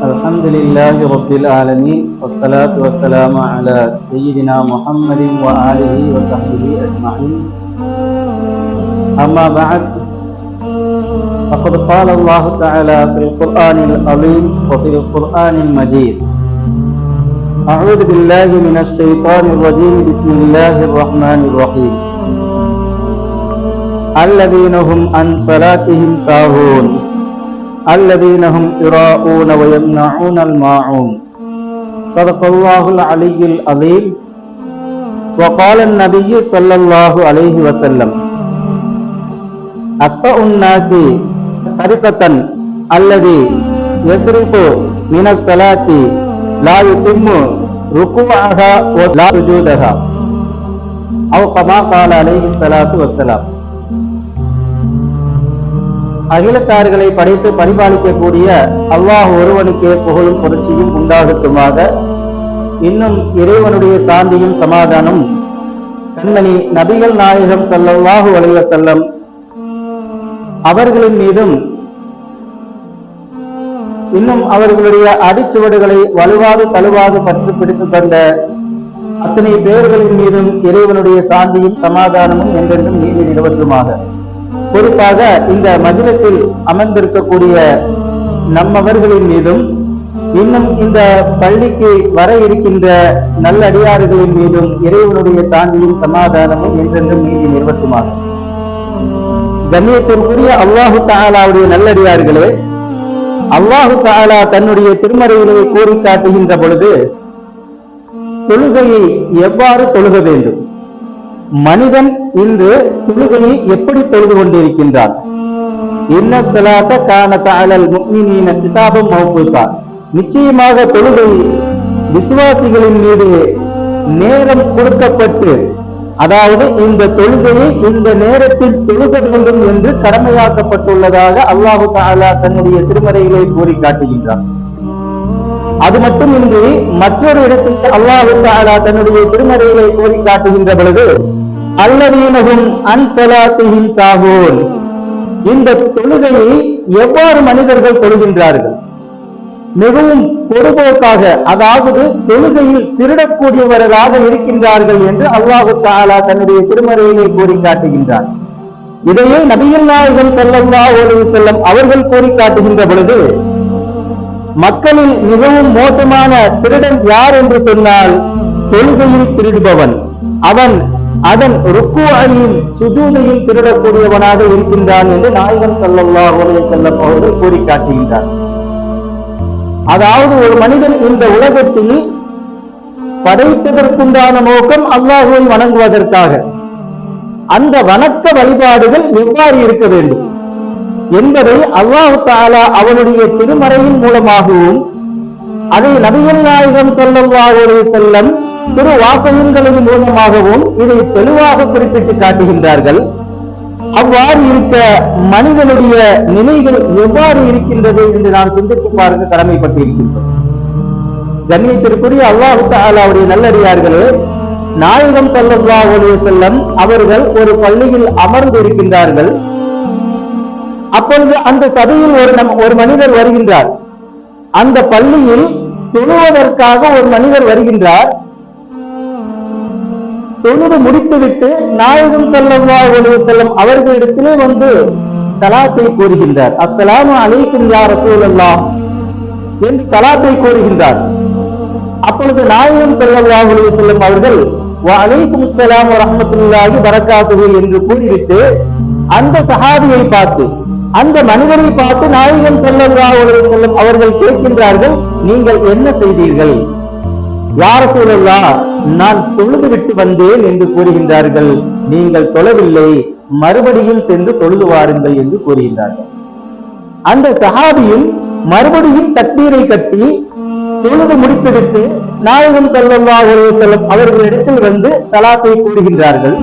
Alhamdulillahi Rabbil Alamin. Wassalatu wassalamu ala Sayyidina Muhammadin wa alihi wa sahbihi ajma'in. Amma ba'd. Faqad qala Allah Ta'ala fil Qur'anil Azim wa fil Qur'anil Majid. A'udhu billahi minash shaitanir rajim. Bismillahir rahmanir rahim. الذين هم عن صلاتهم ساهون الذين هم يراءون ويمنعون الماعون صدق الله العلي العظيم. وقال النبي صلى الله عليه وسلم أسرع الناس سرقة الذي يسرق من الصلاة لا يتم ركوعها ولا سجودها أو كما قال عليه الصلاة والسلام. அகிலத்தார்களை படைத்து பரிபாலிக்கக்கூடிய அல்லாஹ் ஒருவனுக்கே புகழும் புரட்சியும் உண்டாகட்டுமாக. இன்னும் இறைவனுடைய சாந்தியும் சமாதானம் கண்மணி நபிகள் நாயகம் ஸல்லல்லாஹு அலைஹி வஸல்லம் அவர்களின் மீதும் இன்னும் அவர்களுடைய அடிச்சுவடுகளை வலுவாது தழுவாது பற்றி பிடித்துக் கொண்ட அத்தனை பேர்களின் மீதும் இறைவனுடைய சாந்தியும் சமாதானமும் என்றென்றும் நீதி நிலவற்றுமாக. குறிப்பாக இந்த மஜ்லிஸில் அமர்ந்திருக்கக்கூடிய நம்மவர்களின் மீதும் இன்னும் இந்த பள்ளிக்கு வர இருக்கின்ற நல்லடியார்களின் மீதும் இறைவனுடைய சாந்தியும் சமாதானமும் என்றென்றும் நீதி நிறுவட்டுமாக. கண்ணியத்திற்குரிய அல்லாஹு தஆலாவுடைய நல்லடியார்களே, அல்லாஹு தஆலா தன்னுடைய திருமறையிலே கூறி காட்டுகின்ற பொழுது தொழுகையை எவ்வாறு தொழுக வேண்டும், மனிதன் இன்று தொழுகையை எப்படி தொழுது கொண்டிருக்கின்றான். இன்ன ஸலாத்த கானத் அலல் முஃமினீன கிதாபம் மவ்கூதா. நிச்சயமாக தொழுகை விசுவாசிகளின் மீது நேரம் கொடுக்கப்பட்டு, அதாவது இந்த தொழுகையை இந்த நேரத்தில் தொழுக வேண்டும் என்று கடமையாக்கப்பட்டுள்ளதாக அல்லாஹு தஆலா தன்னுடைய திருமறையிலே கூறி காட்டுகின்றான். அது மட்டுமின்றி மற்றொரு இடத்தில் அல்லாஹு தஆலா தன்னுடைய திருமறையிலே கூறி காட்டுகின்ற பொழுது அல்லதீனஹும் அன் ஸலாத்திஹிம் சாஹூன். இந்த தொழுகையை எவ்வாறு மனிதர்கள் தொழுகின்றார்கள், மிகவும் பொறுப்போக்காக, அதாவது தொழுகையில் திருடக்கூடியவர்களாக இருக்கின்றார்கள் என்று அல்லாஹு தஆலா தன்னுடைய திருமறையிலே கூறி காட்டுகின்றார். இதையே நபிகள் நாயகம் ஸல்லல்லாஹு அலைஹி வஸல்லம் அவர்கள் கூறி காட்டுகின்ற பொழுது மக்களில் மிகவும் மோசமான திருடன் யார் என்று சொன்னால் தொழுகையில் திருடுபவன். அவன் அதன் ருக்குவையும் சுஜூதையும் திருடக்கூடியவனாக இருக்கின்றான் என்று நாயகம் ஸல்லல்லாஹு அலைஹி வஸல்லம் அவர்கள் கூறி காட்டுகின்றார். அதாவது ஒரு மனிதன் இந்த உலகத்தில் படைத்ததற்குண்டான நோக்கம் அல்லாஹ்வை வணங்குவதற்காக. அந்த வணக்க வழிபாடுகள் எவ்வாறு இருக்க வேண்டும் என்பதை அல்லாஹ் தஆலா அவனுடைய திருமறையின் மூலமாகவும் அதை நபிகள் நாயகம் ஸல்லல்லாஹு அலைஹி வஸல்லம் திரு வாசகங்களின் மூலமாகவும் இதை தெளிவாக குறிப்பிட்டு காட்டுகின்றார்கள். அவ்வாறு இருக்க மனிதனுடைய நிலைகள் எவ்வாறு இருக்கின்றது என்று நாம் சிந்தித்து பார்க்க கடமைப்பட்டிருக்கின்றோம். கண்ணியத்திற்குரிய அல்லாஹ் தஆலாவுடைய நல்லடியார்களே, நாயகம் ஸல்லல்லாஹு அலைஹி வஸல்லம் அவர்கள் ஒரு பள்ளியில் அமர்ந்து இருக்கின்றார்கள். அப்பொழுது அந்த சபையில் ஒரு மனிதர் வருகின்றார். அந்த பள்ளியில் தொழுவதற்காக ஒரு மனிதர் வருகின்றார். தொழுது முடித்துவிட்டு நாயகம் ஸல்லல்லாஹு அலைஹி வஸல்லம் அவர்களிடத்திலே வந்து ஸலாத்தை கூறுகின்றார். அஸ்ஸலாமு அலைக்கும் யா ரசூலல்லாஹ் என்று ஸலாத்தை கூறுகின்றார். அப்பொழுது நாயகம் ஸல்லல்லாஹு அலைஹி வஸல்லம் அவர்கள் வ அலைக்கும் ஸலாம் வ ரஹ்மத்துல்லாஹி வ பரக்காத்துஹு என்று கூறிவிட்டு அந்த சஹாபியை பார்த்து, அந்த மனிதரை பார்த்து நாயகம் ஸல்லல்லாஹு அலைஹி வஸல்லம் அவர்கள் கேட்கின்றார்கள், நீங்கள் என்ன செய்தீர்கள்? யா ரசூலல்லாஹ், நான் தொழுது விட்டு வந்தேன் என்று கூறுகின்றார்கள். நீங்கள் தொழவில்லை, மறுபடியும் சென்று தொழுது வாருங்கள் என்று கூறுகின்றார்கள். அந்த சஹாபியும் மறுபடியும் தக்பீரை கட்டி தொழுது முடித்துவிட்டு நாயகம் ஸல்லல்லாஹு அலைஹி வஸல்லம் அவர்களிடத்தில் வந்து ஸலாத்தை கூறுகின்றார்கள்.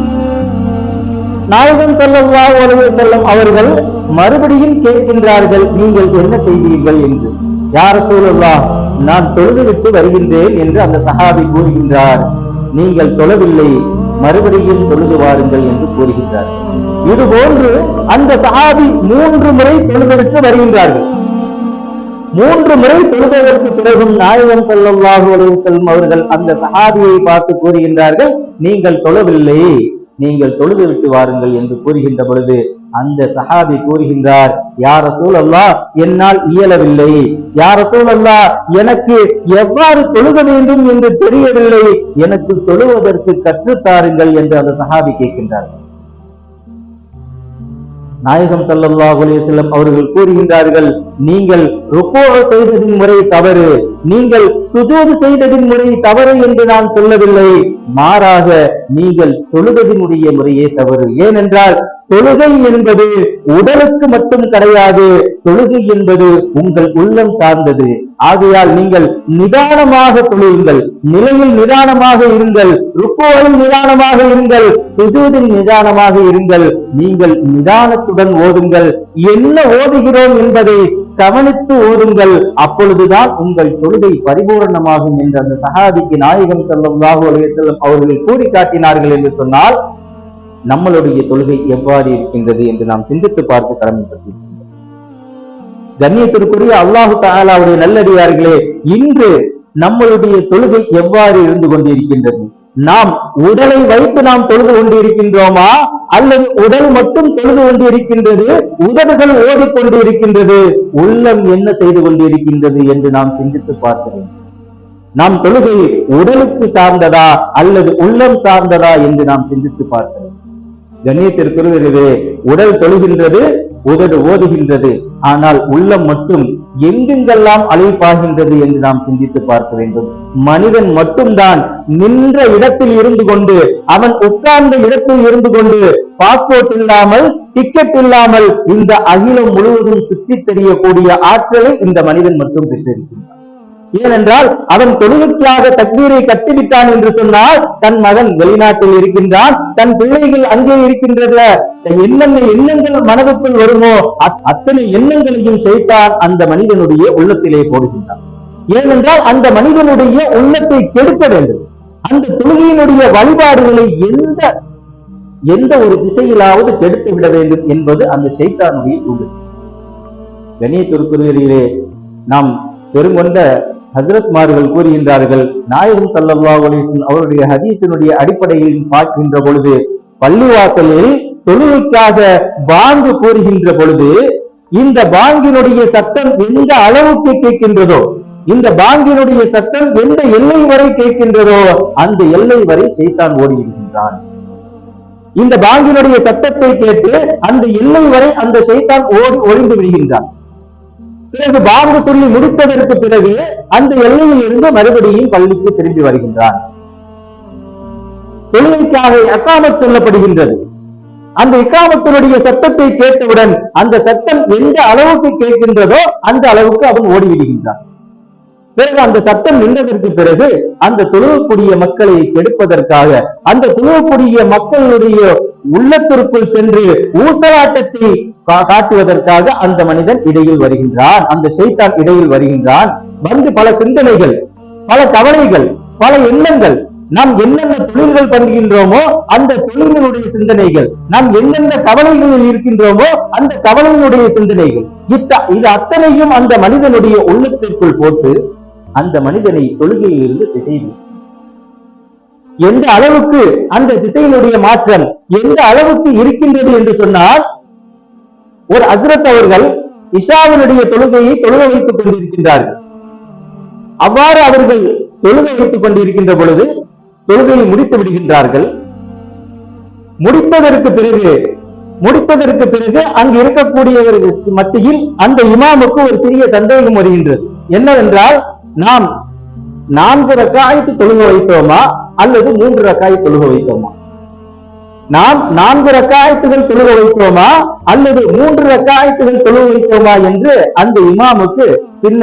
நாயகம் ஸல்லல்லாஹு அலைஹி வஸல்லம் அவர்கள் மறுபடியும் கேட்கின்றார்கள், நீங்கள் என்ன செய்தீர்கள் என்று. யா ரசூலல்லாஹ், நான் தொழுது விட்டு வருகின்றேன் என்று அந்த சஹாபி கூறுகின்றார். நீங்கள் தொழவில்லை, மறுபடியும் தொழுது வாருங்கள் என்று கூறுகின்றார். இதுபோன்று அந்த சஹாபி 3 முறை தொழுதற்கு வருகின்றார்கள். 3 முறை தொழுதற்கு பிறகும் நாயகம் ஸல்லல்லாஹு அலைஹி வஸல்லம் அவர்கள் அந்த சஹாபியை பார்த்து கூறுகின்றார்கள், நீங்கள் தொழவில்லை, நீங்கள் தொழுது விட்டு வாருங்கள் என்று கூறுகின்ற பொழுது அந்த சஹாபி கூறுகின்றார், யா ரசூலல்லாஹ், என்னால் இயலவில்லை, யா ரசூலல்லாஹ், எனக்கு எவ்வாறு தொழுக வேண்டும் என்று தெரியவில்லை, எனக்கு தொழுவதற்கு கற்றுத்தாருங்கள் என்று அந்த சஹாபி கேட்கின்றார். நாயகம் ஸல்லல்லாஹு அலைஹி வஸல்லம் அவர்கள் கூறுகின்றார்கள், நீங்கள் ருக்கூ செய்ததின் முறை தவறு, நீங்கள் சுஜூது செய்ததின் முறை தவறு என்று நான் சொல்லவில்லை, மாறாக நீங்கள் தொழுவதினுடைய முறையே தவறு. ஏனென்றால் தொழுகை என்பது உடலுக்கு மட்டும் கிடையாது, தொழுகை என்பது உங்கள் உள்ளம் சார்ந்தது. ஆகையால் நீங்கள் நிதானமாக தொழுங்கள், நிலையில் நிதானமாக இருங்கள், ருக்குவில் நிதானமாக இருங்கள், சுஜூதில் நிதானமாக இருங்கள். நீங்கள் நிதானத்துடன் ஓதுங்கள், என்ன ஓதுகிறோம் என்பதை கவனித்து ஓதுங்கள், அப்பொழுதுதான் உங்கள் தொழுகை பரிபூரணமாகும் என்று அந்த சஹாபிக்கு நாயகம் ஸல்லல்லாஹு அலைஹி வஸல்லம் அவர்கள் கூறி காட்டினார்கள் என்று சொன்னால், நம்மளுடைய தொழுகை எவ்வாறு இருக்கின்றது என்று நாம் சிந்தித்து பார்த்து கடமைப்பட்டிருக்கின்றோம். கண்ணியத்திற்குரிய அல்லாஹு தஆலாவுடைய நல்லடியார்களே, இன்று நம்மளுடைய தொழுகை எவ்வாறு இருந்து கொண்டிருக்கின்றது? நாம் உடலை வைத்து நாம் தொழுது கொண்டிருக்கின்றோமா, அல்லது உடல் மட்டும் தொழுது கொண்டிருக்கின்றது, உதடுகள் ஓடிக்கொண்டு இருக்கின்றது, உள்ளம் என்ன செய்து கொண்டிருக்கின்றது என்று நாம் சிந்தித்து பார்க்கிறோம். நாம் தொழுகை உடலுக்கு சார்ந்ததா அல்லது உள்ளம் சார்ந்ததா என்று நாம் சிந்தித்து பார்க்கிறோம். கண்ணியத்திற்குரியவர்களே, உடல் தொழுகின்றது, உதடு ஓதுகின்றது, ஆனால் உள்ளம் மட்டும் எங்கெங்கெல்லாம் அலைப்பாகின்றது என்று நாம் சிந்தித்து பார்க்க வேண்டும். மனிதன் மட்டும்தான் நின்ற இடத்தில் இருந்து கொண்டு, அவன் உட்கார்ந்த இடத்தில் இருந்து கொண்டு, பாஸ்போர்ட் இல்லாமல், டிக்கெட் இல்லாமல் இந்த அகிலம் முழுவதும் சுற்றி தெரியக்கூடிய ஆற்றலை இந்த மனிதன் மட்டும் பெற்றிருக்கின்றான். ஏனென்றால் அவன் தொழுகைக்காக தக்பீரை கட்டிவிட்டான் என்று சொன்னால், தன் மகன் வெளிநாட்டில் இருக்கின்றான், தன் பிள்ளைகள் அங்கே இருக்கின்றன, என்னென்ன எண்ணங்கள் மனதுக்குள் வருமோ அத்தனை எண்ணங்களையும் ஷைத்தான் அந்த மனிதனுடைய உள்ளத்திலே போடுகின்றான். ஏனென்றால் அந்த மனிதனுடைய உள்ளத்தை கெடுக்க வேண்டும். அந்த தொழுகையினுடைய வழிபாடுகளை எந்த ஒரு திசையிலாவது கெடுத்து விட வேண்டும் என்பது அந்த ஷைத்தானுடைய உள்ளம். கண்ணியத்திற்குரியவர்களே, நாம் பெருங்கொண்ட ஹஜ்ரத்மார்கள் கூறுகின்றார்கள், நாயகம் ஸல்லல்லாஹு அலைஹி வஸல்லம் அவருடைய ஹதீஸினுடைய அடிப்படையில் பார்க்கின்ற பொழுது, பள்ளிவாசலில் தொழுகைக்காக பாங்கு கூறுகின்ற பொழுது, இந்த பாங்கினுடைய சத்தம் எந்த அளவுக்கு கேட்கின்றதோ, இந்த பாங்கினுடைய சத்தம் எந்த எல்லை வரை கேட்கின்றதோ அந்த எல்லை வரை ஷைத்தான் ஓடிவிடுகின்றான். இந்த பாங்கினுடைய சத்தத்தை கேட்டு அந்த எல்லை வரை அந்த ஷைத்தான் ஒளிந்து விடுகின்றான். பிறகு பாங்கு சொல்லி முடித்ததற்கு பிறகு அந்த எல்லையில் இருந்து மறுபடியும் பள்ளிக்கு திரும்பி வருகின்றான். தொழுகைக்காக இகாமத் சொல்லப்படுகின்றது. அந்த இகாமத்தினுடைய சத்தத்தை கேட்டவுடன் அந்த சத்தம் எந்த அளவுக்கு கேட்கின்றதோ அந்த அளவுக்கு அவன் ஓடிவிடுகின்றான். பிறகு அந்த சத்தம் நின்றதற்கு பிறகு அந்த தொழுகக்கூடிய மக்களை கெடுப்பதற்காக, அந்த தொழுகக்கூடிய மக்களுடைய உள்ளத்திற்குள் சென்று ஊசலாட்டத்தை காட்டுவதற்காக அந்த மனிதன் இடையில் வருகின்றான், அந்த ஷைத்தான் இடையில் வருகின்றான். வந்து பல சிந்தனைகள், பல கவலைகள், பல எண்ணங்கள், நாம் என்னென்ன தொழில்கள் பண்ணுகின்றோமோ அந்த தொழிலினுடைய சிந்தனைகள், நாம் என்னென்ன கவலைகளில் இருக்கின்றோமோ அந்த கவலையினுடைய சிந்தனைகள், இது அத்தனையும் அந்த மனிதனுடைய உள்ளத்திற்குள் போட்டு அந்த மனிதனை தொழுகையில் இருந்து திசையில் எந்த அளவுக்கு அந்த திசையினுடைய மாற்றம் எந்த அளவுக்கு இருக்கின்றது என்று சொன்னால், ஒரு ஹஜ்ரத் அவர்கள் இஷாவினுடைய தொழுகையை தொழுக வைத்துக் கொண்டிருக்கின்றார்கள். அவ்வாறு அவர்கள் தொழுகை வைத்துக் கொண்டிருக்கின்ற பொழுது தொழுகையை முடித்து விடுகின்றார்கள். முடித்ததற்கு பிறகு அங்கு இருக்கக்கூடியவர்களுக்கு மத்தியில் அந்த இமாமுக்கு ஒரு சிறிய சந்தேகம் வருகின்றது. என்னவென்றால், நாம் 4 ரக்காயத்து தொழுக வைத்தோமா அல்லது 3 ரக்காயத்து தொழுக வைத்தோமா? நாம் 4 ரக்காயத்துகள் தொழுக வைத்தோமா அல்லது 3 ரக்காயத்துகள் தொழுக வைத்தோமா என்று அந்த இமாமுக்கு பின்ன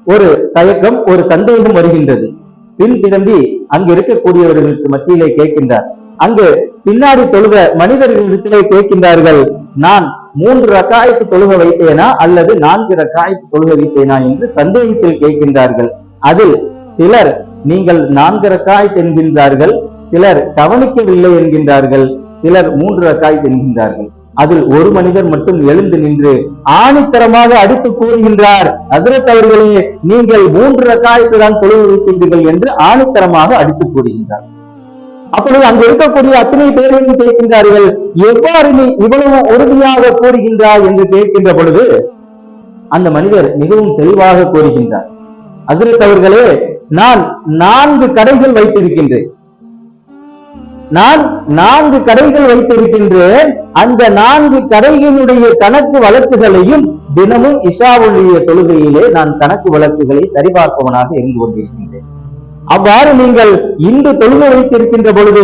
ஒரு தயக்கம், ஒரு சந்தேகம் வருகின்றது. பின் திரும்பி அங்கு இருக்கக்கூடியவர்களுக்கு மத்தியிலே கேட்கின்றார். அங்கு பின்னாடி தொழுக மனிதர்களிடத்திலே கேட்கின்றார்கள், நான் 3 ரக்காயத்து தொழுக வைத்தேனா அல்லது 4 ரக்காயத்து தொழுக வைத்தேனா என்று சந்தேகத்தில் கேட்கின்றார்கள். அதில் சிலர் நீங்கள் 4 ரக்காயத் என்கின்றார்கள், சிலர் கவனிக்கவில்லை என்கின்றார்கள், சிலர் 3 ரக்காயத் என்கின்றார்கள். அதில் ஒரு மனிதர் மட்டும் எழுந்து நின்று ஆணித்தரமாக அடித்து கூறுகின்றார், ஹஜ்ரத் அவர்களே, நீங்கள் 3 ரக்காயத்து தான் தொழுது வைத்தீர்கள் என்று ஆணித்தரமாக அடித்து கூறுகின்றார். அப்பொழுது அங்கு இருக்கக்கூடிய அத்தனை பேரையும் கேட்கின்றார்கள், எவ்வாறு நீ இவ்வளவு உறுதியாக கூறுகின்றாய் என்று கேட்கின்ற பொழுது அந்த மனிதர் மிகவும் தெளிவாக கூறுகின்றார், ஹஜ்ரத் அவர்களே, நான் 4 கடைகள் வைத்திருக்கின்றேன். நான் 4 கடைகள் வைத்திருக்கின்றேன். அந்த 4 கடைகளுடைய கணக்கு வழக்குகளையும் தினமும் இஷாவுடைய தொழுகையிலே நான் கணக்கு வழக்குகளை சரிபார்ப்பவனாக இருந்து கொண்டிருக்கின்றேன். அவ்வாறு நீங்கள் இன்று தொழுகை வைத்திருக்கின்ற பொழுது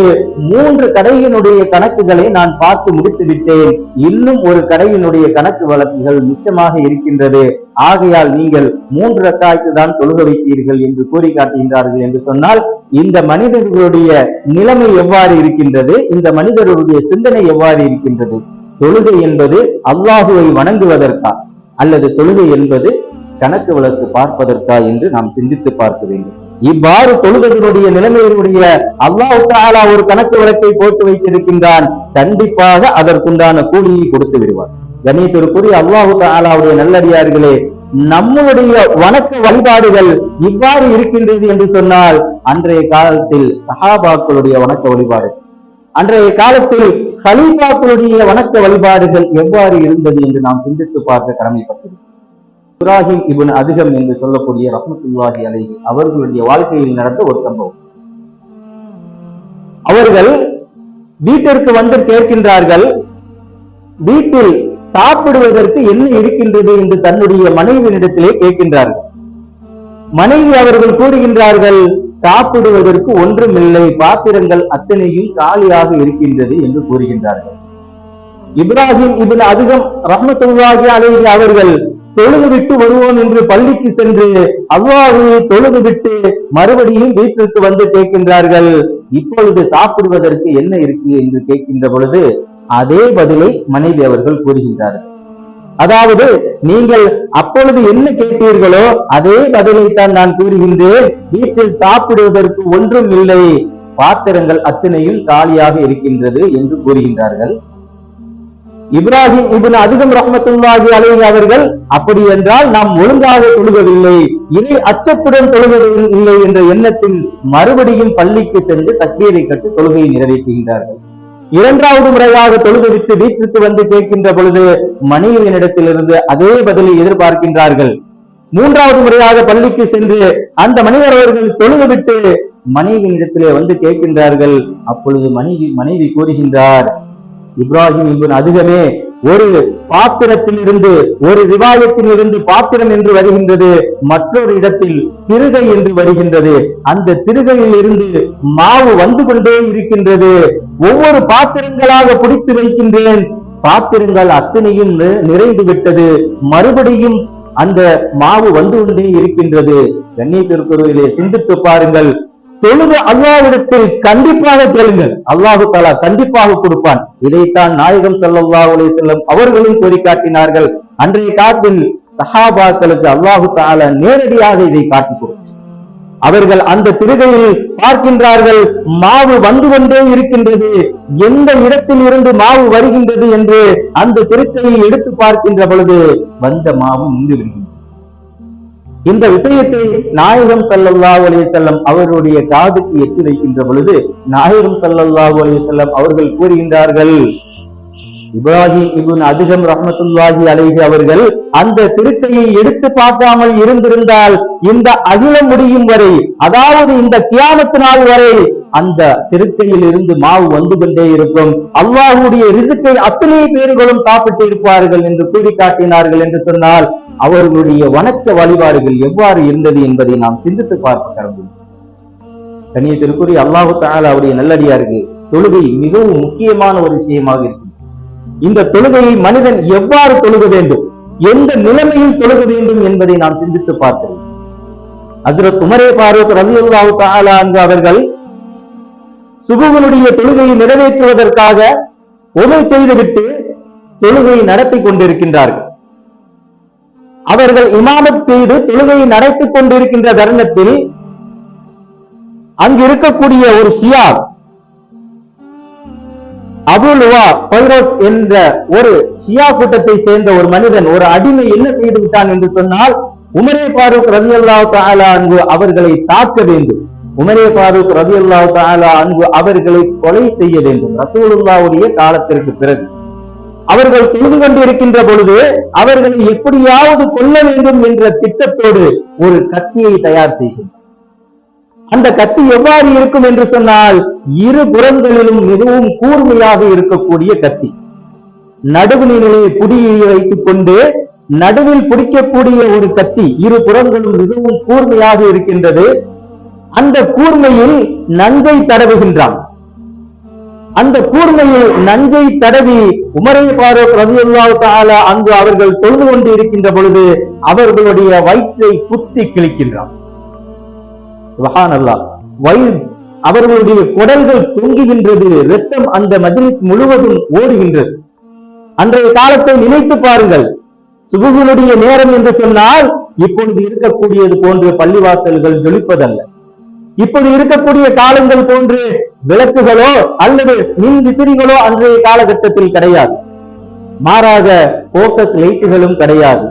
3 கடையினுடைய கணக்குகளை நான் பார்த்து முடித்து விட்டேன். இன்னும் ஒரு கடையினுடைய கணக்கு வழக்குகள் மிச்சமாக இருக்கின்றது. ஆகையால் நீங்கள் 3 ரக்காயத்து தான் தொழுகை வைத்தீர்கள் என்று கூறி காட்டுகின்றார்கள் என்று சொன்னால், இந்த மனிதர்களுடைய நிலைமை எவ்வாறு இருக்கின்றது, இந்த மனிதர்களுடைய சிந்தனை எவ்வாறு இருக்கின்றது? தொழுகை என்பது அல்லாஹுவை வணங்குவதற்கா அல்லது தொழுகை என்பது கணக்கு வழக்கு பார்ப்பதற்கா என்று நாம் சிந்தித்து பார்க்க வேண்டும். இவ்வாறு தொழுகையினுடைய நிலைமையினுடைய அல்லாஹ் தஆலா ஒரு கணக்கு வழக்கை போட்டு வைத்திருக்கின்றான். கண்டிப்பாக அதற்குண்டான கூலியை கொடுத்து விடுவார். கண்ணியத்திற்குரிய அல்லாஹ் தஆலாவுடைய நல்லடியார்களே, நம்முடைய வணக்க வழிபாடுகள் இவ்வாறு இருக்கின்றது என்று சொன்னால், அன்றைய காலத்தில் சஹாபாக்களுடைய வணக்க வழிபாடு, அன்றைய காலத்தில் கலீஃபாக்களுடைய வணக்க வழிபாடுகள் எவ்வாறு இருந்தது என்று நாம் சிந்தித்து பார்க்க கடமைப்பட்டிருக்கிறோம். இப்ராஹிம் இப்னு அதுகம் என்று சொல்லக்கூடிய ரஹ்மத்துல்லாஹி அலைஹி அவர்களுடைய வாழ்க்கையில் நடந்த ஒரு சம்பவம். அவர்கள் வீட்டிற்கு வந்து கேட்கின்றார்கள், வீட்டில் சாப்பிடுவதற்கு என்ன இருக்கின்றது என்று தன்னுடைய மனைவியிடத்திலே கேட்கின்றார்கள். மனைவி அவர்கள் கூறுகின்றார்கள், சாப்பிடுவதற்கு ஒன்றுமில்லை, பாத்திரங்கள் அத்தனையும் காலியாக இருக்கின்றது என்று கூறுகின்றார்கள். இப்ராஹிம் இப்னு அதுகம் ரஹ்மத்துல்லாஹி அலைஹி அவர்கள் தொழுது விட்டு வருவோம் என்று பள்ளிக்கு சென்று அல்லாஹ்வை தொழுது விட்டு மறுபடியும் வீட்டிற்கு வந்து கேட்கின்றார்கள், இப்பொழுது சாப்பிடுவதற்கு என்ன இருக்கு என்று கேட்கின்ற பொழுது அதே பதிலை மனைவி அவர்கள் கூறுகின்றார்கள். அதாவது, நீங்கள் அப்பொழுது என்ன கேட்டீர்களோ அதே பதிலைத்தான் நான் கூறுகின்றேன், வீட்டில் சாப்பிடுவதற்கு ஒன்றும் இல்லை, பாத்திரங்கள் அத்தனையும் காலியாக இருக்கின்றது என்று கூறுகின்றார்கள். இப்ராஹிம் இப்னு அதுகம் ரஹ்மத்துல்லாஹி அலைஹி அவர்கள், அப்படி என்றால் நாம் ஒழுங்காக தொழுகவில்லை, இறை அச்சத்துடன் தொழுகவில்லை என்ற எண்ணத்தில் மறுபடியும் பள்ளிக்கு சென்று தக்பீரை கட்டி தொழுகையை நிறைவேற்றுகின்றார்கள். 2வது முறையாக தொழுதுவிட்டு வீட்டிற்கு வந்து கேட்கின்ற பொழுது மனைவியினிடத்திலிருந்து அதே பதிலை எதிர்பார்க்கின்றார்கள். 3வது முறையாக பள்ளிக்கு சென்று அந்த மனிதர் அவர்கள் தொழுதுவிட்டு மனைவியினிடத்திலே வந்து கேட்கின்றார்கள். அப்பொழுது மனைவி கூறுகின்றார், இப்ராஹிம் இப்னு அதுகமே, ஒரு பாத்திரத்தில் இருந்து, ஒரு ரிவாயத்தில் இருந்து பாத்திரம் என்று வருகின்றது, மற்றொரு இடத்தில் திருகை என்று வருகின்றது. அந்த திருகையில் இருந்து மாவு வந்து கொண்டே இருக்கின்றது. ஒவ்வொரு பாத்திரங்களாக பிடித்து வைக்கின்றேன், பாத்திரங்கள் அத்தனையும் நிறைந்து விட்டது, மறுபடியும் அந்த மாவு வந்து கொண்டே இருக்கின்றது. கண்ணியத்திற்குரியவர்களே, சிந்தித்து பாருங்கள். தொழுது அல்லாஹ்விடத்தில் கண்டிப்பாக கேளுங்கள், அல்லாஹு தஆலா கண்டிப்பாக கொடுப்பான். இதைத்தான் நாயகம் ஸல்லல்லாஹு அலைஹி வஸல்லம் அவர்களும் கூறி காட்டினார்கள். அன்றைய காலத்தில் சஹாபாக்களுக்கு அல்லாஹு தஆலா நேரடியாக இதை காட்டி கொடுத்தார். அவர்கள் அந்த திருகையில் பார்க்கின்றார்கள், மாவு வந்து கொண்டே இருக்கின்றது, எந்த இடத்தில் இருந்து மாவு வருகின்றது என்று அந்த திருக்கையை எடுத்து பார்க்கின்ற பொழுது வந்த மாவு நின்று விடுகின்றது. இந்த விஷயத்தை நாயகம் ஸல்லல்லாஹு அலைஹி வஸல்லம் அவருடைய காதுக்கு எட்டி வைக்கின்ற பொழுது நாயகம் ஸல்லல்லாஹு அலைஹி வஸல்லம் அவர்கள் கூறுகின்றார்கள், இப்ராஹிம் இப்னு அதுகம் ரஹ்மத்துல்லாஹி அலைஹி அவர்கள் அந்த திருக்கையை எடுத்து பார்க்காமல் இருந்திருந்தால் இந்த அகிலம் முடியும் வரை, அதாவது இந்த கியாமத் நாள் வரை அந்த திருக்கையில் இருந்து மாவு வந்து கொண்டே இருக்கும், அல்லாஹ்வுடைய ரிஸ்கை அத்தனை பேர்களும் சாப்பிட்டு இருப்பார்கள் என்று கூறி காட்டினார்கள் என்று சொன்னால், அவர்களுடைய வணக்க வழிபாடுகள் எவ்வாறு இருந்தது என்பதை நாம் சிந்தித்து பார்க்க வேண்டும். கண்ணியத்திற்குரிய அல்லாஹு தஆலா அவருடைய நல்லடியார்கள், தொழுகை மிகவும் முக்கியமான ஒரு விஷயமாக இருக்கும். இந்த தொழுகையை மனிதன் எவ்வாறு தொழுக வேண்டும், எந்த நிலைமையில் தொழுக வேண்டும் என்பதை நாம் சிந்தித்து பார்க்கிறோம். ஹஜ்ரத் உமரே ஃபாரூக் ரலியல்லாஹு தஆலா அன்ஹு அவர்கள் சுபுஹுடைய தொழுகையை நிறைவேற்றுவதற்காக ஒது செய்துவிட்டு தொழுகையை நடத்தி கொண்டிருக்கின்றார்கள். அவர்கள் இமாமத் செய்து தொழுகையை நடத்திக் கொண்டிருக்கின்ற தருணத்தில் அங்கு இருக்கக்கூடிய ஒரு ஷியா அபுலுவா பைரோஸ் என்ற ஒரு ஷியா கூட்டத்தை சேர்ந்த ஒரு மனிதன், ஒரு அடிமை என்ன செய்து விட்டான் என்று சொன்னால், உமரே ஃபாரூக் ரலியல்லாஹு தஆலா அன்ஹு அவர்களை தாக்க வேண்டும், உமரே ஃபாரூக் ரலியல்லாஹு தஆலா அன்ஹு அவர்களை கொலை செய்ய வேண்டும். ரசூலுல்லாஹ்வுடைய காலத்திற்கு பிறகு அவர்கள் தொழுது கொண்டிருக்கின்ற பொழுது அவர்களை எப்படியாவது கொல்ல வேண்டும் என்ற திட்டத்தோடு ஒரு கத்தியை தயார் செய்கின்றனர். அந்த கத்தி எவ்வாறு இருக்கும் என்று சொன்னால், இரு புறங்களிலும் மிகவும் கூர்மையாக இருக்கக்கூடிய கத்தி, நடுவிலே புடியை வைத்துக் கொண்டு நடுவில் பிடிக்கக்கூடிய ஒரு கத்தி, இரு புறங்களும் மிகவும் கூர்மையாக இருக்கின்றது. அந்த கூர்மையில் நஞ்சை தடவுகின்றான். அந்த கூர்மையில் நஞ்சை தடவி உமரே ஃபாரூக் ரலியல்லாஹு தஆலா அங்கு அவர்கள் தொழுது கொண்டு இருக்கின்ற பொழுது அவர்களுடைய வயிற்றை குத்தி கிழிக்கின்றான். சுப்ஹானல்லாஹ். அவர்களுடைய குடல்கள் தொங்குகின்றது, இரத்தம் அந்த மஜ்லிஸ் முழுவதும் ஓடுகின்றது. அன்றைய காலத்தை நினைத்து பாருங்கள். சுபுகளுடைய நேரம் என்று சொன்னால் இப்பொழுது இருக்கக்கூடியது போன்று பள்ளிவாசல்கள் ஜொலிப்பதல்ல. இப்படி இருக்கக்கூடிய காலங்கள் போன்று விளக்குகளோ அல்லது மின் விசிறிகளோ அன்றைய காலகட்டத்தில் கிடையாது. மாறாக போக்கஸ் லைட்டுகளும் கிடையாது.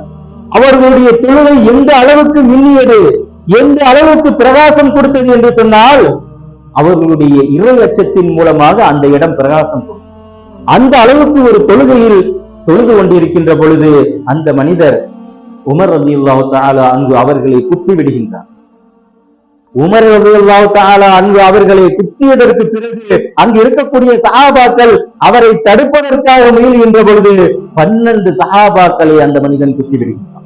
அவர்களுடைய தொழுகை எந்த அளவுக்கு மின்னியது, எந்த அளவுக்கு பிரகாசம் கொடுத்தது என்று சொன்னால், அவர்களுடைய இறை அச்சத்தின் மூலமாக அந்த இடம் பிரகாசம் கொடுத்தது. அந்த அளவுக்கு ஒரு தொழுகையில் தொழுது கொண்டிருக்கின்ற பொழுது அந்த மனிதர் உமர் ரலியல்லாஹு தஆலா அன்ஹு அவர்களை குத்தி விடுகின்றார். உமர் ரலியல்லாஹு தஆலா அன்ஹு அவர்களை குத்தியதற்கு பிறகு அங்கு இருக்கக்கூடிய சஹாபாக்கள் அவரை தடுப்பதற்காக முயல்கின்ற பொழுது 12 சஹாபாக்களை அந்த மனிதன் குத்தி விடுகின்றார்.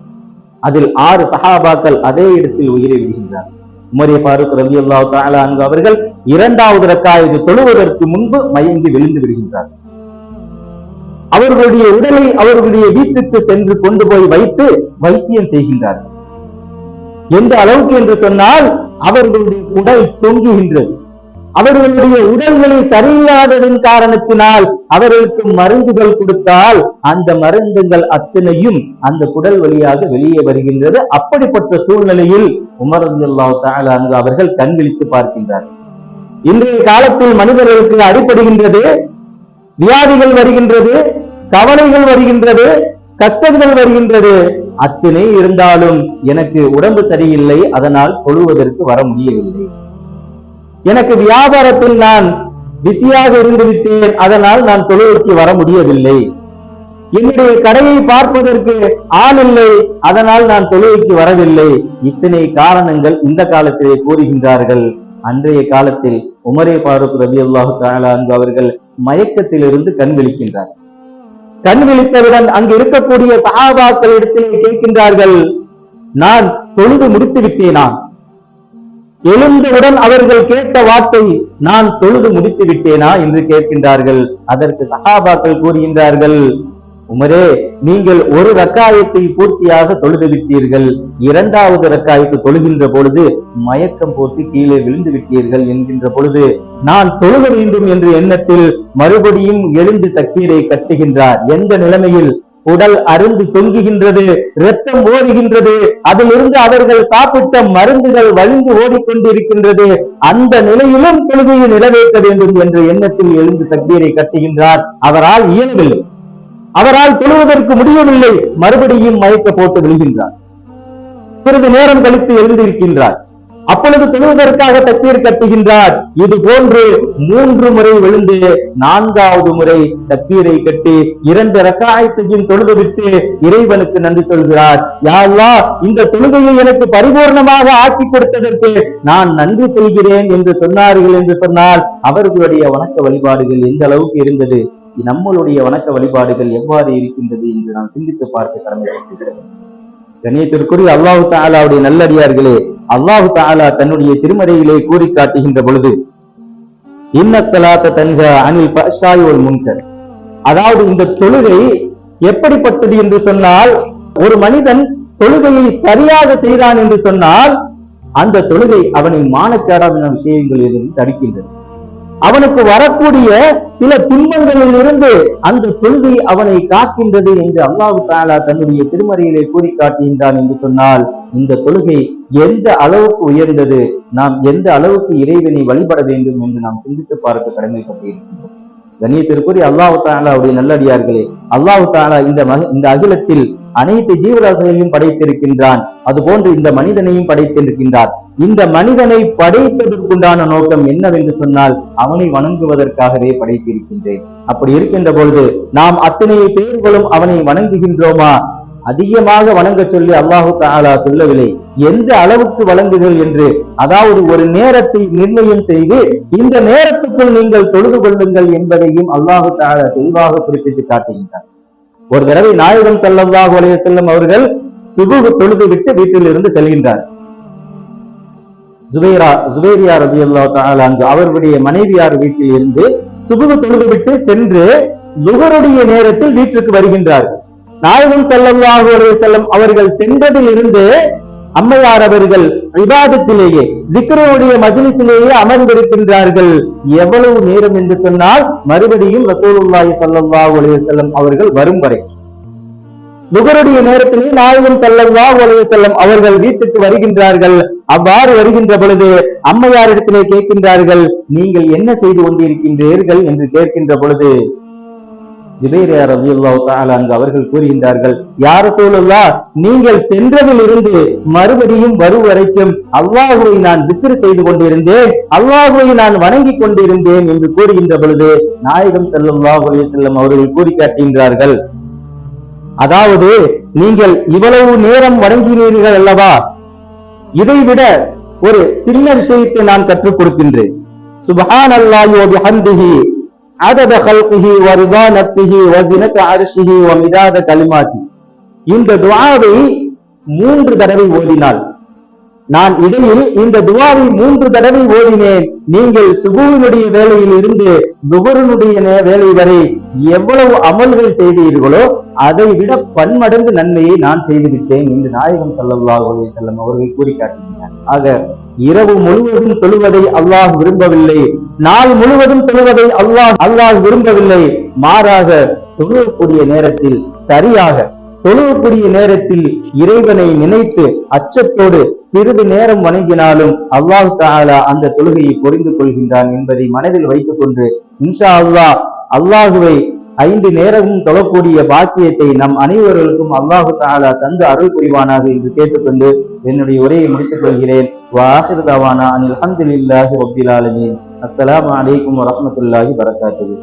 அதில் 6 சஹாபாக்கள் அதே இடத்தில் உயிரை விடுகின்றார். உமர் ஃபாரூக் ரலியல்லாஹு தஆலா அன்ஹு அவர்கள் 2வது ரக்காயத்து தொழுவதற்கு முன்பு மயங்கி விழுந்து விடுகின்றார். அவர்களுடைய உடலை அவர்களுடைய வீட்டுக்கு சென்று கொண்டு போய் வைத்து வைத்தியம் செய்கின்றார்கள். எந்த அளவுக்கு என்று சொன்னால், அவர்களுடைய உடல் தொங்குகின்றது. அவர்களுடைய உடல்களை சரியில்லாததன் காரணத்தினால் அவர்களுக்கு மருந்துகள் கொடுத்தால் அந்த மருந்துகள் அத்தனையும் அந்த குடல் வழியாக வெளியே வருகின்றது. அப்படிப்பட்ட சூழ்நிலையில் உமர் ரலியல்லாஹு தஆலா அன்ஹு அவர்கள் கண் விழித்து பார்க்கின்றார்கள். இன்றைய காலத்தில் மனிதர்களுக்கு அடிபடுகின்றது, வியாதிகள் வருகின்றது, கவலைகள் வருகின்றது, கஷ்டங்கள் வருகின்றது. அத்தனை இருந்தாலும் எனக்கு உடம்பு சரியில்லை, அதனால் தொழுவதற்கு வர முடியவில்லை. எனக்கு வியாபாரத்தில் நான் பிஸியாக இருந்து விட்டேன், அதனால் நான் தொழுகைக்கு வர முடியவில்லை. என்னுடைய கடையை பார்ப்பதற்கு ஆள் இல்லை, அதனால் நான் தொழுகைக்கு வரவில்லை. இத்தனை காரணங்கள் இந்த காலத்திலே கூறுகின்றார்கள். அன்றைய காலத்தில் உமரே ஃபாரூக் ரலியல்லாஹு தஆலா அன்ஹு அவர்கள் மயக்கத்திலிருந்து கண் விழிக்கின்றார்கள். கண் விழித்தவுடன் அங்கு இருக்கக்கூடிய சஹாபாக்கள் இடத்திலே கேட்கின்றார்கள், நான் தொழுது முடித்து விட்டேனா? எழுந்தவுடன் அவர்கள் கேட்ட வார்த்தை, நான் தொழுது முடித்து விட்டேனா என்று கேட்கின்றார்கள். அதற்கு சஹாபாக்கள் கூறுகின்றார்கள், உமரே, நீங்கள் ஒரு ரக்காயத்தை பூர்த்தியாக தொழுது விட்டீர்கள், 2வது ரக்காயத்து தொழுகின்ற பொழுது மயக்கம் போட்டு கீழே விழுந்து விட்டீர்கள் என்கின்ற பொழுது நான் தொழுக வேண்டும் என்ற எண்ணத்தில் மறுபடியும் எழுந்து தக்கீரை கட்டுகின்றார். எந்த நிலைமையில்? உடல் அருந்து தொங்குகின்றது, இரத்தம் ஓடுகின்றது, அதிலிருந்து அவர்கள் சாப்பிட்ட மருந்துகள் வழிந்து ஓடிக்கொண்டிருக்கின்றது. அந்த நிலையிலும் தொழுகையை நிறைவேற்ற வேண்டும் என்ற எண்ணத்தில் எழுந்து தக்கீரை கட்டுகின்றார். அவரால் இயலவில்லை, அவரால் தொழுவதற்கு முடியவில்லை. மறுபடியும் மயக்க போட்டு விழுகின்றார். சிறிது நேரம் கழித்து எழுந்திருக்கின்றார். அப்பொழுது தொழுவதற்காக தக்பீர் கட்டுகின்றார். இது போன்று 3 முறை விழுந்து 4வது முறை தக்பீரை கட்டி 2 ரக்காயத்தையும் தொழுது விட்டு இறைவனுக்கு நன்றி சொல்கிறார். யா அல்லாஹ், இந்த தொழுகையை எனக்கு பரிபூர்ணமாக ஆக்கி கொடுத்ததற்கு நான் நன்றி செய்கிறேன் என்று சொன்னார்கள். என்று சொன்னால் அவர்களுடைய வணக்க வழிபாடுகள் எந்த அளவுக்கு இருந்தது, நம்மளுடைய வணக்க வழிபாடுகள் எவ்வாறு இருக்கின்றது என்று நாம் சிந்தித்து பார்க்க கடமைப்பட்டிருக்கிறது. கண்ணியத்திற்குரிய அல்லாஹு தஆலாவுடைய நல்லடியார்களே, அல்லாஹு தஆலா தன்னுடைய திருமறையிலே கூறி காட்டுகின்ற பொழுது, இன்ன ஸலாத்த தன்ஹா அனில் ஃபஹ்ஷாய் வல் முன்கர், அதாவது இந்த தொழுகை எப்படிப்பட்டது என்று சொன்னால், ஒரு மனிதன் தொழுகையை சரியாக செய்தான் என்று சொன்னால் அந்த தொழுகை அவனை மானக்கேடான விஷயங்களிலிருந்து தடுக்கின்றது. அவனுக்கு வரக்கூடிய சில துன்பங்களில் இருந்து அந்த தொழுகை அவனை காக்கின்றது என்று அல்லாஹ் தஆலா தன்னுடைய திருமறையிலே கூறி காட்டுகின்றான். என்று சொன்னால் இந்த தொழுகை எந்த அளவுக்கு உயர்ந்தது, நாம் எந்த அளவுக்கு இறைவனை வழிபட வேண்டும் என்று நாம் சிந்தித்து பார்க்க கடமைப்பட்டிருக்கின்றோம். கண்ணியத்திற்குரிய அல்லாஹ் தஆலாவுடைய நல்லடியார்களே, அல்லாஹ் தஆலா இந்த அகிலத்தில் அனைத்து ஜீவராசிகளையும் படைத்திருக்கின்றான். அதுபோன்று இந்த மனிதனையும் படைத்திருக்கின்றார். இந்த மனிதனை படைத்ததற்குண்டான நோக்கம் என்னவென்று சொன்னால், அவனை வணங்குவதற்காகவே படைத்திருக்கின்றேன். அப்படி இருக்கின்ற பொழுது நாம் அத்தனை பேர்களும் அவனை வணங்குகின்றோமா? அதிகமாக வணங்க சொல்லி அல்லாஹு தஆலா சொல்லவில்லை. எந்த அளவுக்கு வழங்குகள் என்று, அதாவது ஒரு நேரத்தை நிர்ணயம் செய்து இந்த நேரத்துக்குள் நீங்கள் தொழுது கொள்ளுங்கள் என்பதையும் அல்லாஹு தஆலா தெளிவாக குறிப்பிட்டு காட்டுகின்றார். ஒரு தடவை நாயகம் ஸல்லல்லாஹு அலைஹி வஸல்லம் அவர்கள் சுபஹ் தொழுது விட்டு வீட்டில் இருந்து செல்கின்றார். ஜுபைரியா ரலியல்லாஹு தஆலா அன்ஹு அவர்களுடைய மனைவியார் வீட்டில் இருந்து சுபஹ் தொழுது விட்டு சென்று லுஹருடைய நேரத்தில் வீட்டிற்கு வருகின்றார். நாயகம் ஸல்லல்லாஹு அலைஹி வஸல்லம் அவர்கள் சென்றதில் இருந்து அம்மையார் அவர்கள் இபாதத்திலேயே திக்ருடைய மஜ்லிஸிலேயே அமர்ந்திருக்கின்றார்கள். எவ்வளவு நேரம் என்று சொன்னால், மறுபடியும் ரசூலுல்லாஹி ஸல்லல்லாஹு அலைஹி வஸல்லம் அவர்கள் வரும் வரை. லுஹருடைய நேரத்திலே நாயகம் ஸல்லல்லாஹு அலைஹி வஸல்லம் அவர்கள் வீட்டுக்கு வருகின்றார்கள். அவ்வாறு வருகின்ற பொழுது அம்மையாரிடத்திலே கேட்கின்றார்கள், நீங்கள் என்ன செய்து கொண்டிருக்கின்றீர்கள் என்று கேட்கின்ற பொழுது ஜுபைரியா ரலியல்லாஹு தஆலா அன்ஹு அவர்கள் கூறுகின்றார்கள், யா ரசூலுல்லாஹ், நீங்கள் சென்றதில் இருந்து மறுபடியும் வரும் வரைக்கும் அல்லாஹ்வை நான் திக்ர் செய்து கொண்டிருந்தேன், அல்லாஹ்வை நான் வணங்கி கொண்டிருந்தேன் என்று கூறுகின்ற பொழுது நாயகம் ஸல்லல்லாஹு அலைஹி வஸல்லம் அவர்கள் கூறி காட்டுகின்றார்கள், அதாவது நீங்கள் இவ்வளவு நேரம் வணங்கினீர்கள் அல்லவா, இதைவிட ஒரு சின்ன விஷயத்தை நான் கற்றுக் கொடுக்கின்றேன். சுப்ஹானல்லாஹி வ பிஹம்திஹி அதத கல்கிஹி வ ரிதா நஃப்ஸிஹி வ ஸினத அர்ஷிஹி வ மிதாத கலிமாத்தி. இந்த துஆவை 3 தடவை ஓதினால், நான் இடையில் இந்த துஆவை 3 தடவை ஓதினேன். நீங்கள் சுபூனுடைய வேளையில் இருந்து துஹருடைய வேளை வரை எவ்வளவு அமல்கள் செய்தீர்களோ அதை விட பன்மடங்கு நன்மையை நான் செய்துவிட்டேன் என்று நாயகம் ஸல்லல்லாஹு அலைஹி வஸல்லம் அவர்கள் கூறி காட்டுகிறார். ஆக இரவு முழுவதும் தொழுவதை அல்லாஹ் விரும்பவில்லை, நாள் முழுவதும் தொழுவதை அல்லாஹ் விரும்பவில்லை. மாறாக தொழுவக்கூடிய நேரத்தில், சரியாக தொழுவக்கூடிய நேரத்தில் இறைவனை நினைத்து அச்சத்தோடு சிறிது நேரம் வணங்கினாலும் அல்லாஹ் தஆலா அந்த தொழுகையை புரிந்து கொள்கின்றான் என்பதை மனதில் வைத்துக் கொண்டு இன்ஷா அல்லாஹ் அல்லாஹுவை 5 நேரமும் தொழக்கூடிய பாக்கியத்தை நம் அனைவர்களுக்கும் அல்லாஹு தஆலா தந்து அருள் புரிவானாக என்று கேட்டுக்கொண்டு என்னுடைய உரையை முடித்துக் கொள்கிறேன். வ ஆகிரு தவானா அனில் ஹம்துலில்லாஹி ரப்பில் ஆலமீன். அஸ்ஸலாமு அலைக்கும் வ ரஹ்மத்துல்லாஹி வ பரகாத்துஹு.